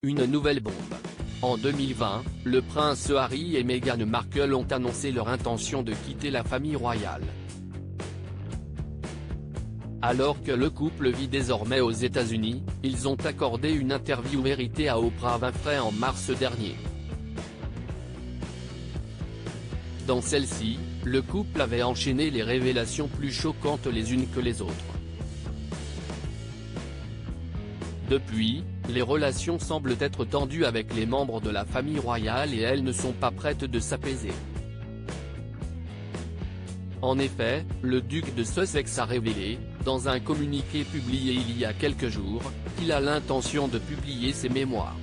Une nouvelle bombe. En 2020, le prince Harry et Meghan Markle ont annoncé leur intention de quitter la famille royale. Alors que le couple vit désormais aux États-Unis, ils ont accordé une interview méritée à Oprah Winfrey en mars dernier. Dans celle-ci, le couple avait enchaîné les révélations plus choquantes les unes que les autres. Depuis, les relations semblent être tendues avec les membres de la famille royale et elles ne sont pas prêtes de s'apaiser. En effet, le duc de Sussex a révélé, dans un communiqué publié il y a quelques jours, qu'il a l'intention de publier ses mémoires.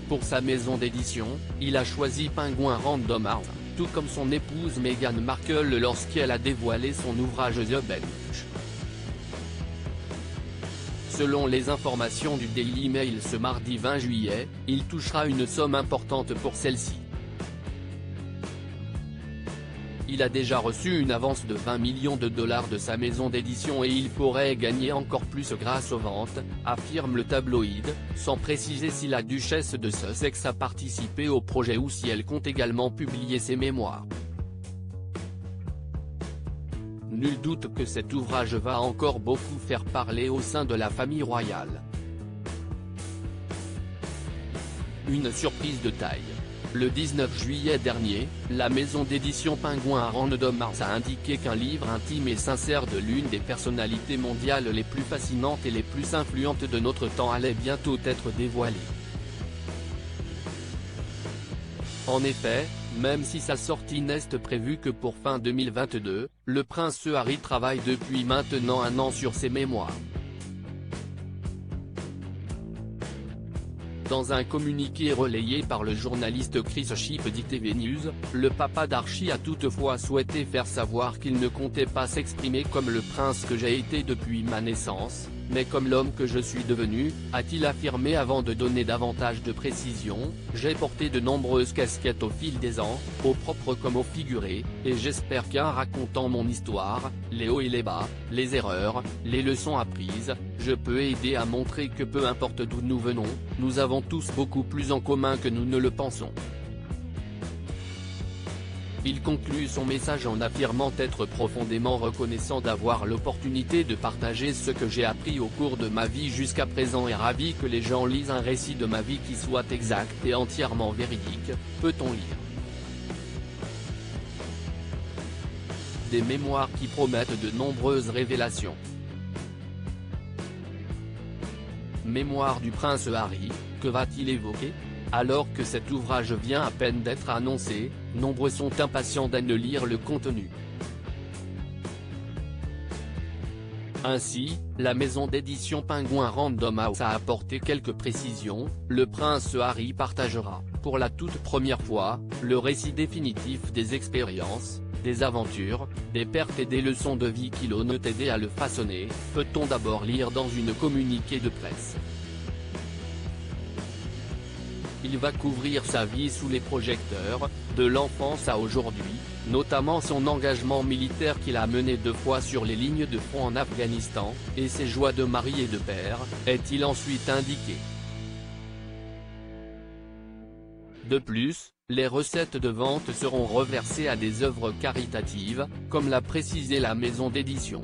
Pour sa maison d'édition, il a choisi Penguin Random House, tout comme son épouse Meghan Markle lorsqu'elle a dévoilé son ouvrage The Bench. Selon les informations du Daily Mail ce mardi 20 juillet, il touchera une somme importante pour celle-ci. Il a déjà reçu une avance de 20 millions de dollars de sa maison d'édition et il pourrait gagner encore plus grâce aux ventes, affirme le tabloïd, sans préciser si la duchesse de Sussex a participé au projet ou si elle compte également publier ses mémoires. Nul doute que cet ouvrage va encore beaucoup faire parler au sein de la famille royale. Une surprise de taille. Le 19 juillet dernier, la maison d'édition Penguin Random House a indiqué qu'un livre intime et sincère de l'une des personnalités mondiales les plus fascinantes et les plus influentes de notre temps allait bientôt être dévoilé. En effet, même si sa sortie n'est prévue que pour fin 2022, le prince Harry travaille depuis maintenant un an sur ses mémoires. Dans un communiqué relayé par le journaliste Chris Shipp d'ITV News, le papa d'Archie a toutefois souhaité faire savoir qu'il ne comptait pas s'exprimer comme le prince que j'ai été depuis ma naissance, mais comme l'homme que je suis devenu, a-t-il affirmé avant de donner davantage de précisions. J'ai porté de nombreuses casquettes au fil des ans, au propre comme au figuré, et j'espère qu'en racontant mon histoire, les hauts et les bas, les erreurs, les leçons apprises, je peux aider à montrer que peu importe d'où nous venons, nous avons tous beaucoup plus en commun que nous ne le pensons. Il conclut son message en affirmant être profondément reconnaissant d'avoir l'opportunité de partager ce que j'ai appris au cours de ma vie jusqu'à présent et ravi que les gens lisent un récit de ma vie qui soit exact et entièrement véridique, peut-on lire. Des mémoires qui promettent de nombreuses révélations. Mémoire du prince Harry, que va-t-il évoquer ? Alors que cet ouvrage vient à peine d'être annoncé, nombreux sont impatients d'en lire le contenu. Ainsi, la maison d'édition Penguin Random House a apporté quelques précisions. Le prince Harry partagera, pour la toute première fois, le récit définitif des expériences, des aventures, des pertes et des leçons de vie qui l'ont aidé à le façonner, peut-on d'abord lire dans une communiqué de presse. Il va couvrir sa vie sous les projecteurs, de l'enfance à aujourd'hui, notamment son engagement militaire qu'il a mené 2 fois sur les lignes de front en Afghanistan, et ses joies de mari et de père, est-il ensuite indiqué. De plus, les recettes de vente seront reversées à des œuvres caritatives, comme l'a précisé la maison d'édition.